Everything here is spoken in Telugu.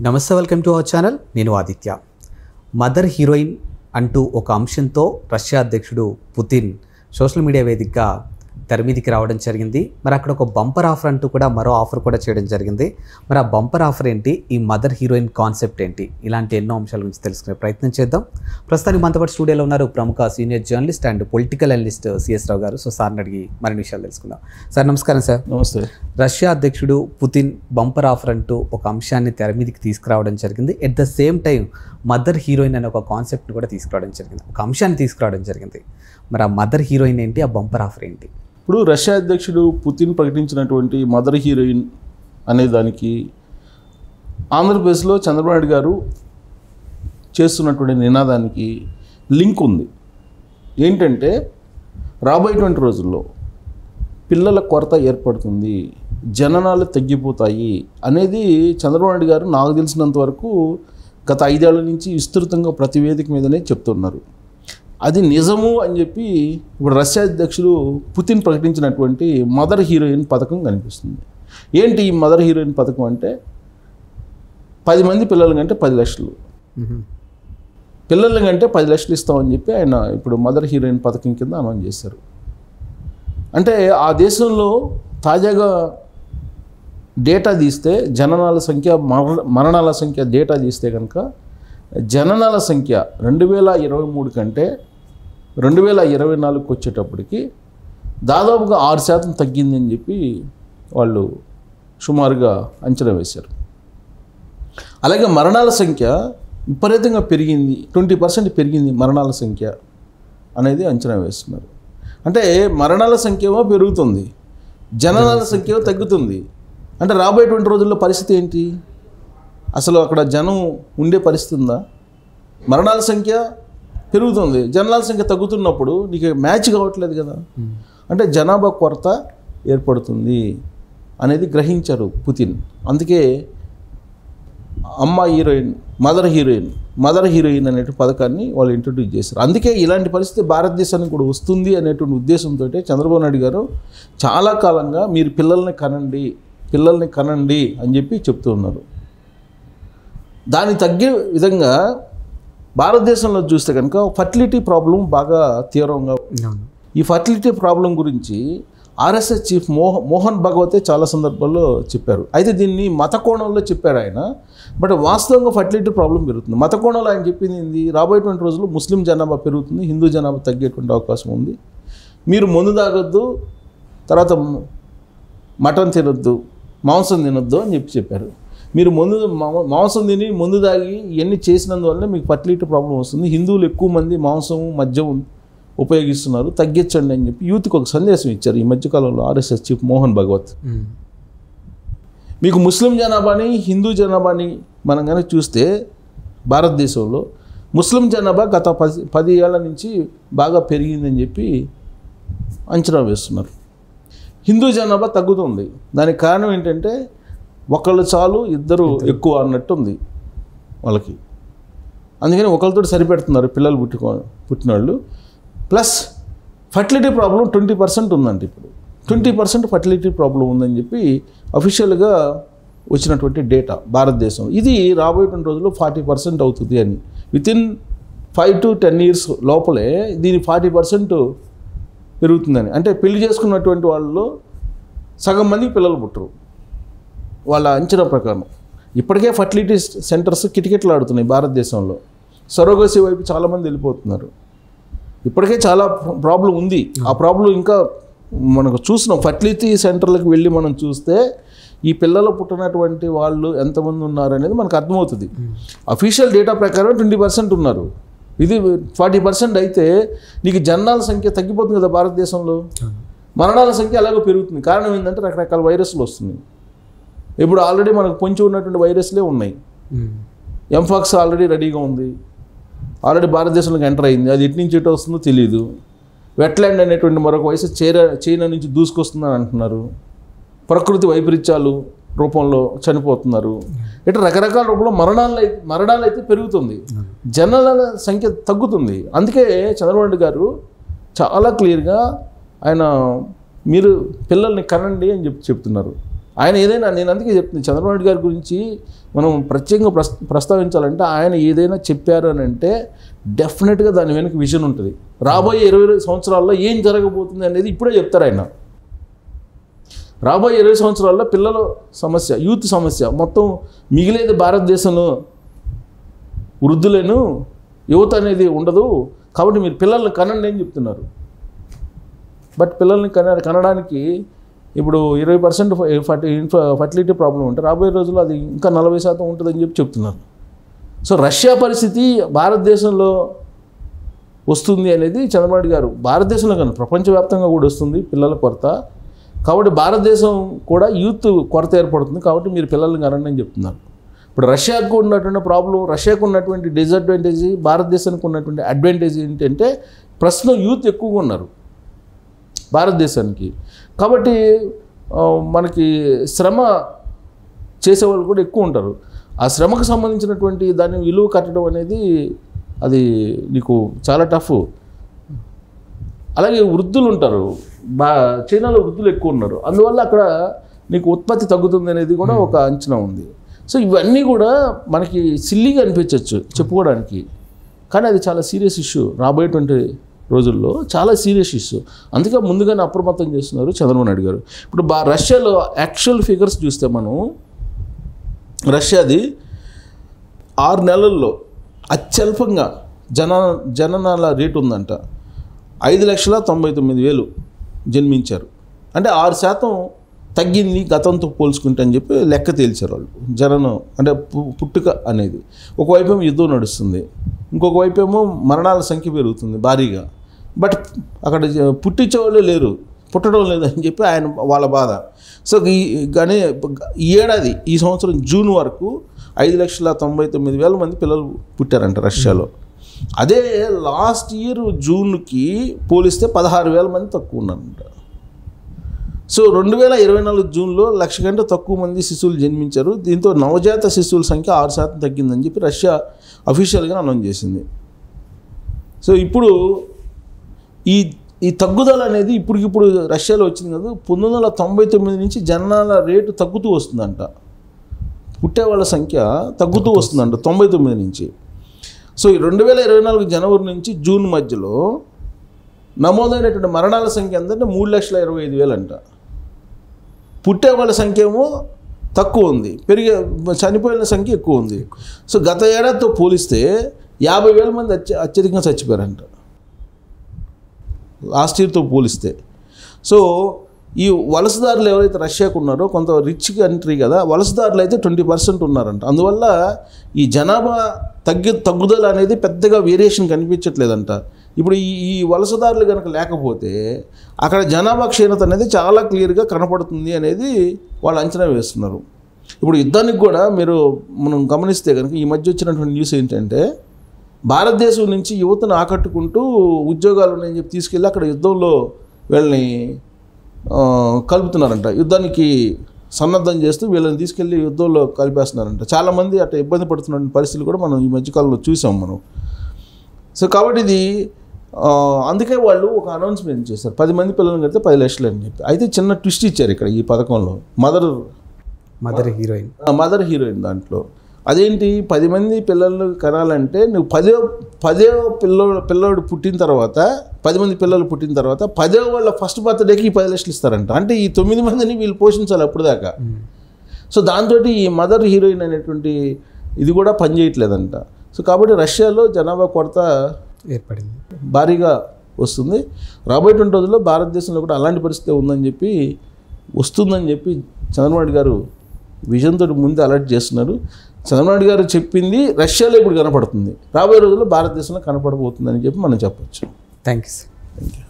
నమస్తే, వెల్కమ్ టు అవర్ ఛానల్. నేను ఆదిత్య. మదర్ హీరోయిన్ అంటూ ఒక అంశంతో రష్యా అధ్యక్షుడు పుతిన్ సోషల్ మీడియా వేదికగా తెరమీదికి రావడం జరిగింది. మరి అక్కడ ఒక బంపర్ ఆఫర్ అంటూ కూడా మరో ఆఫర్ కూడా చేయడం జరిగింది. మరి ఆ బంపర్ ఆఫర్ ఏంటి, ఈ మదర్ హీరోయిన్ కాన్సెప్ట్ ఏంటి, ఇలాంటి ఎన్నో అంశాల గురించి తెలుసుకునే ప్రయత్నం చేద్దాం. ప్రస్తుతానికి మనతో పాటు స్టూడియోలో ఉన్నారు ప్రముఖ senior journalist and political analyst CS Rao garu. So సార్ని అడిగి మరిన్ని విషయాలు తెలుసుకుందాం. సార్ నమస్కారం. సార్ నమస్తే. రష్యా అధ్యక్షుడు పుతిన్ బంపర్ ఆఫర్ అంటూ ఒక అంశాన్ని తెర మీదకి తీసుకురావడం జరిగింది. At the same time mother heroine అనే ఒక కాన్సెప్ట్ని కూడా తీసుకురావడం జరిగింది, ఒక అంశాన్ని తీసుకురావడం జరిగింది. మరి ఆ మదర్ హీరోయిన్ ఏంటి, ఆ బంపర్ ఆఫర్ ఏంటి? ఇప్పుడు రష్యా అధ్యక్షుడు పుతిన్ ప్రకటించినటువంటి మదర్ హీరోయిన్ అనే దానికి ఆంధ్రప్రదేశ్లో చంద్రబాబు నాయుడు గారు చేస్తున్నటువంటి నినాదానికి లింక్ ఉంది. ఏంటంటే రాబోయేటువంటి రోజుల్లో పిల్లల కొరత ఏర్పడుతుంది, జననాలు తగ్గిపోతాయి అనేది చంద్రబాబు నాయుడు గారు నాకు తెలిసినంత వరకు గత 5 ఏళ్ల నుంచి విస్తృతంగా ప్రతి వేదిక మీదనే చెప్తున్నారు. అది నిజము అని చెప్పి ఇప్పుడు రష్యా అధ్యక్షుడు పుతిన్ ప్రకటించినటువంటి మదర్ హీరోయిన్ పథకం కనిపిస్తుంది. ఏంటి ఈ మదర్ హీరోయిన్ పథకం అంటే 10 మంది పిల్లల కంటే 10 లక్షలు, పిల్లల కంటే 10 లక్షలు ఇస్తామని చెప్పి ఆయన ఇప్పుడు మదర్ హీరోయిన్ పథకం కింద అనౌన్స్ చేశారు. అంటే ఆ దేశంలో తాజాగా డేటా తీస్తే జననాల సంఖ్య మరణాల సంఖ్య డేటా తీస్తే కనుక జననాల సంఖ్య 2023 కంటే 2024కి వచ్చేటప్పటికి దాదాపుగా 6% తగ్గిందని చెప్పి వాళ్ళు సుమారుగా అంచనా వేశారు. అలాగే మరణాల సంఖ్య విపరీతంగా పెరిగింది, 20% పెరిగింది మరణాల సంఖ్య అనేది అంచనా వేస్తున్నారు. అంటే మరణాల సంఖ్య ఏమో పెరుగుతుంది, జననాల సంఖ్య తగ్గుతుంది. అంటే రాబోయేటువంటి రోజుల్లో పరిస్థితి ఏంటి, అసలు అక్కడ జనం ఉండే పరిస్థితి ఉందా? మరణాల సంఖ్య పెరుగుతుంది, జనాల సంఖ్య తగ్గుతున్నప్పుడు నీకు మ్యాచ్ కావట్లేదు కదా. అంటే జనాభా కొరత ఏర్పడుతుంది అనేది గ్రహించారు పుతిన్. అందుకే మదర్ హీరోయిన్ అనేటువంటి పథకాన్ని వాళ్ళు ఇంట్రడ్యూస్ చేశారు. అందుకే ఇలాంటి పరిస్థితి భారతదేశానికి కూడా వస్తుంది అనేటువంటి ఉద్దేశంతో చంద్రబాబు నాయుడు గారు చాలా కాలంగా మీరు పిల్లల్ని కనండి అని చెప్పి చెప్తూ ఉన్నారు. దానికి తగ్గే విధంగా భారతదేశంలో చూస్తే కనుక ఫర్టిలిటీ ప్రాబ్లం బాగా తీవ్రంగా, ఈ ఫర్టిలిటీ ప్రాబ్లం గురించి ఆర్ఎస్ఎస్ చీఫ్ మోహన్ భగవతే చాలా సందర్భాల్లో చెప్పారు. అయితే దీన్ని మత కోణంలో చెప్పారు ఆయన, బట్ వాస్తవంగా ఫర్టిలిటీ ప్రాబ్లం పెరుగుతుంది. మత కోణంలో ఆయన చెప్పింది ఏంది, రాబోయేటువంటి రోజుల్లో ముస్లిం జనాభా పెరుగుతుంది, హిందూ జనాభా తగ్గేటువంటి అవకాశం ఉంది, మీరు మందు తాగొద్దు, తర్వాత మటన్ తినొద్దు, మాంసం తినొద్దు అని చెప్పారు. మీరు మాంసం తిని మందు తాగి ఇవన్నీ చేసినందువల్ల మీకు ఫర్టిలిటీ ప్రాబ్లం వస్తుంది, హిందువులు ఎక్కువ మంది మాంసం మద్యం ఉపయోగిస్తున్నారు, తగ్గించండి అని చెప్పి యూత్కి ఒక సందేశం ఇచ్చారు ఈ మధ్యకాలంలో ఆర్ఎస్ఎస్ చీఫ్ మోహన్ భగవత్. మీకు ముస్లిం జనాభాని హిందూ జనాభాని మనం కనుక చూస్తే భారతదేశంలో ముస్లిం జనాభా గత 10 ఏళ్ల నుంచి బాగా పెరిగిందని చెప్పి అంచనా వేస్తున్నారు. హిందూ జనాభా తగ్గుతుంది. దానికి కారణం ఏంటంటే ఒకళ్ళు చాలు ఇద్దరు ఎక్కువ అన్నట్టు ఉంది వాళ్ళకి. అందుకని ఒకరితో సరిపెడుతున్నారు పిల్లలు పుట్టినవాళ్ళు. ప్లస్ ఫర్టిలిటీ ప్రాబ్లం 20% ఉందండి. ఇప్పుడు 20% ఫర్టిలిటీ ప్రాబ్లం ఉందని చెప్పి అఫీషియల్గా వచ్చినటువంటి డేటా భారతదేశం. ఇది రాబోయేటువంటి రోజుల్లో 40% అవుతుంది అని. వితిన్ 5 to 10 years లోపలే దీని 40% పెరుగుతుందని. అంటే పెళ్లి చేసుకున్నటువంటి వాళ్ళలో సగం మంది పిల్లలు పుట్టరు వాళ్ళ అంచనా ప్రకారం. ఇప్పటికే ఫర్టిలిటీ సెంటర్స్ కిటకిటలాడుతున్నాయి భారతదేశంలో. సరోగసీ వైపు చాలామంది వెళ్ళిపోతున్నారు. ఇప్పటికే చాలా ప్రాబ్లం ఉంది. ఆ ప్రాబ్లం ఇంకా మనకు చూస్తున్నాం. ఫర్టిలిటీ సెంటర్లకు వెళ్ళి మనం చూస్తే ఈ పిల్లలు పుట్టినటువంటి వాళ్ళు ఎంతమంది ఉన్నారు అనేది మనకు అర్థమవుతుంది. అఫీషియల్ డేటా ప్రకారం 20% ఉన్నారు. ఇది 40% అయితే నీకు జననాల సంఖ్య తగ్గిపోతుంది కదా భారతదేశంలో. మరణాల సంఖ్య అలాగే పెరుగుతుంది. కారణం ఏంటంటే రకరకాల వైరస్లు వస్తున్నాయి. ఇప్పుడు ఆల్రెడీ మనకు పొంచి ఉన్నటువంటి వైరస్లే ఉన్నాయి. ఎంఫాక్స్ ఆల్రెడీ రెడీగా ఉంది, ఆల్రెడీ భారతదేశంలోకి ఎంటర్ అయింది. అది ఎటు నుంచి ఎటు వస్తుందో తెలియదు. వెట్లాండ్ అనేటువంటి మరొక వైరస్ చైనా నుంచి దూసుకొస్తుందని అంటున్నారు. ప్రకృతి వైపరీత్యాలు రూపంలో చనిపోతున్నారు. ఇట్లా రకరకాల రూపంలో మరణాలు అయితే పెరుగుతుంది, జనాల సంఖ్య తగ్గుతుంది. అందుకే చంద్రబాబు నాయుడు గారు చాలా క్లియర్గా ఆయన మీరు పిల్లల్ని కనండి అని చెప్తున్నారు. ఆయన ఏదైనా, నేను అందుకే చెప్తున్నాను, చంద్రబాబు నాయుడు గారి గురించి మనం ప్రత్యేకంగా ప్రస్తావించాలంటే ఆయన ఏదైనా చెప్పారు అని అంటే డెఫినెట్గా దాని వెనక విజన్ ఉంటుంది. రాబోయే 20 సంవత్సరాల్లో ఏం జరగబోతుంది అనేది ఇప్పుడే చెప్తారు ఆయన. రాబోయే 20 సంవత్సరాల్లో పిల్లల సమస్య, యూత్ సమస్య, మొత్తం మిగిలేది భారతదేశంలో వృద్ధులను, యువత అనేది ఉండదు, కాబట్టి మీరు పిల్లల్ని కనండి అని చెప్తున్నారు. బట్ పిల్లల్ని కనడానికి ఇప్పుడు 20% ఫర్టిలిటీ ప్రాబ్లం ఉంటే రాబోయే రోజుల్లో అది ఇంకా 40% ఉంటుందని చెప్తున్నారు. సో రష్యా పరిస్థితి భారతదేశంలో వస్తుంది అనేది చంద్రబాబు నాయుడు గారు, భారతదేశంలో కానీ ప్రపంచవ్యాప్తంగా కూడా వస్తుంది పిల్లల కొరత. కాబట్టి భారతదేశం కూడా యూత్ కొరత ఏర్పడుతుంది, కాబట్టి మీరు పిల్లల్ని కనండి అని చెప్తున్నారు. ఇప్పుడు రష్యాకు ఉన్నటువంటి ప్రాబ్లం, రష్యాకు ఉన్నటువంటి డిసడ్వాంటేజ్, భారతదేశానికి ఉన్నటువంటి అడ్వాంటేజ్ ఏంటంటే ప్రస్తుతం యూత్ ఎక్కువగా ఉన్నారు భారతదేశానికి. కాబట్టి మనకి శ్రమ చేసేవాళ్ళు కూడా ఎక్కువ ఉంటారు. ఆ శ్రమకు సంబంధించినటువంటి దాన్ని విలువ కట్టడం అనేది అది నీకు చాలా టఫ్. అలాగే వృద్ధులు ఉంటారు, చైనాలో వృద్ధులు ఎక్కువ ఉన్నారు, అందువల్ల అక్కడ నీకు ఉత్పత్తి తగ్గుతుంది అనేది కూడా ఒక అంచనా ఉంది. సో ఇవన్నీ కూడా మనకి సిల్లీగా అనిపించవచ్చు చెప్పుకోవడానికి, కానీ అది చాలా సీరియస్ ఇష్యూ. రాబోయేటువంటి రోజుల్లో చాలా సీరియస్ ఇష్యూ. అందుకే ముందుగానే అప్రమత్తం చేస్తున్నారు చంద్రబాబు నాయుడు గారు. ఇప్పుడు రష్యాలో యాక్చువల్ ఫిగర్స్ చూస్తే మనం, రష్యాది 6 నెలల్లో అత్యల్పంగా జననాల రేటు ఉందంట. 5,99,000 జన్మించారు. అంటే 6% తగ్గింది గతంతో పోల్చుకుంటే అని చెప్పి లెక్క తేల్చారు వాళ్ళు. జననం అంటే పుట్టుక అనేది ఒకవైపు ఏమో యుద్ధం నడుస్తుంది, ఇంకొక వైపు ఏమో మరణాల సంఖ్య పెరుగుతుంది భారీగా. బట్ అక్కడ పుట్టించేవాళ్ళే లేరు, పుట్టడం లేదని చెప్పి వాళ్ళ బాధ. సో కానీ ఈ ఏడాది, ఈ సంవత్సరం జూన్ వరకు 5,99,000 మంది పిల్లలు పుట్టారంట రష్యాలో. అదే లాస్ట్ ఇయర్ జూన్కి పోలిస్తే 16,000 మంది తక్కువ ఉన్నారంట. సో 2024 జూన్లో 1,00,000 కంటే తక్కువ మంది శిశువులు జన్మించారు. దీంతో నవజాత శిశువుల సంఖ్య 6% తగ్గిందని చెప్పి రష్యా అఫీషియల్గా అనౌన్స్ చేసింది. సో ఇప్పుడు ఈ తగ్గుదల అనేది ఇప్పటికిప్పుడు రష్యాలో వచ్చింది కదా. 1999 నుంచి జననాల రేటు తగ్గుతూ వస్తుందంట, పుట్టే వాళ్ళ సంఖ్య తగ్గుతూ వస్తుందంట 99 నుంచి. సో 2024 జనవరి నుంచి జూన్ మధ్యలో నమోదైనటువంటి మరణాల సంఖ్య ఎంతంటే 3,25,000 అంట. పుట్టే వాళ్ళ సంఖ్య ఏమో తక్కువ ఉంది, చనిపోయిన సంఖ్య ఎక్కువ ఉంది. సో గత ఏడాదితో పోలిస్తే 50,000 మంది అత్యధికంగా చచ్చిపోయారంట లాస్ట్ ఇయర్తో పోలిస్తే. సో ఈ వలసదారులు ఎవరైతే రష్యాకు ఉన్నారో, కొంత రిచ్ కంట్రీ కదా, వలసదారులు అయితే 20% ఉన్నారంట. అందువల్ల ఈ జనాభా తగ్గుదల అనేది పెద్దగా వేరియేషన్ కనిపించట్లేదంట. ఇప్పుడు ఈ వలసదారులు కనుక లేకపోతే అక్కడ జనాభా క్షీణత అనేది చాలా క్లియర్గా కనపడుతుంది అనేది వాళ్ళు అంచనా వేస్తున్నారు. ఇప్పుడు యుద్ధానికి కూడా మనం గమనిస్తే కనుక ఈ మధ్య వచ్చినటువంటి న్యూస్ ఏంటంటే, భారతదేశం నుంచి యువతను ఆకట్టుకుంటూ ఉద్యోగాలు ఉన్నాయని చెప్పి తీసుకెళ్ళి అక్కడ యుద్ధంలో వీళ్ళని కలుపుతున్నారంట. యుద్ధానికి సన్నద్ధం చేస్తూ వీళ్ళని తీసుకెళ్ళి యుద్ధంలో కలిపేస్తున్నారంట. చాలామంది అట్లా ఇబ్బంది పడుతున్న పరిస్థితులు కూడా మనం ఈ మధ్యకాలంలో చూసాం మనం. సో కాబట్టి ఇది అందుకే వాళ్ళు ఒక అనౌన్స్మెంట్ చేశారు, 10 మంది పిల్లలను కడితే 10 లక్షలు అని చెప్పి. అయితే చిన్న ట్విస్ట్ ఇచ్చారు ఇక్కడ ఈ పథకంలో, మదర్ హీరోయిన్ దాంట్లో. అదేంటి, 10 మంది పిల్లలు కనాలంటే నువ్వు 10వ పిల్లోడు పుట్టిన తర్వాత, 10 మంది పిల్లలు పుట్టిన తర్వాత 10వ వాళ్ళ ఫస్ట్ బర్త్డేకి 10 లక్షలు ఇస్తారంట. అంటే ఈ 9 మందిని వీళ్ళు పోషించాలి అప్పుడు దాకా. సో దాంతో ఈ మదర్ హీరోయిన్ అనేటువంటి ఇది కూడా పనిచేయట్లేదంట. సో కాబట్టి రష్యాలో జనాభా కొరత ఏర్పడింది, భారీగా వస్తుంది. రాబోయేటువంటి రోజుల్లో భారతదేశంలో కూడా అలాంటి పరిస్థితి వస్తుందని చెప్పి చంద్రబాబు నాయుడు గారు విజన్ తోటి ముందు అలర్ట్ చేస్తున్నారు. చంద్రబాబు నాయుడు గారు చెప్పింది రష్యాలో ఇప్పుడు కనపడుతుంది, రాబోయే రోజుల్లో భారతదేశంలో కనపడబోతుందని చెప్పి మనం చెప్పొచ్చు. Thank you.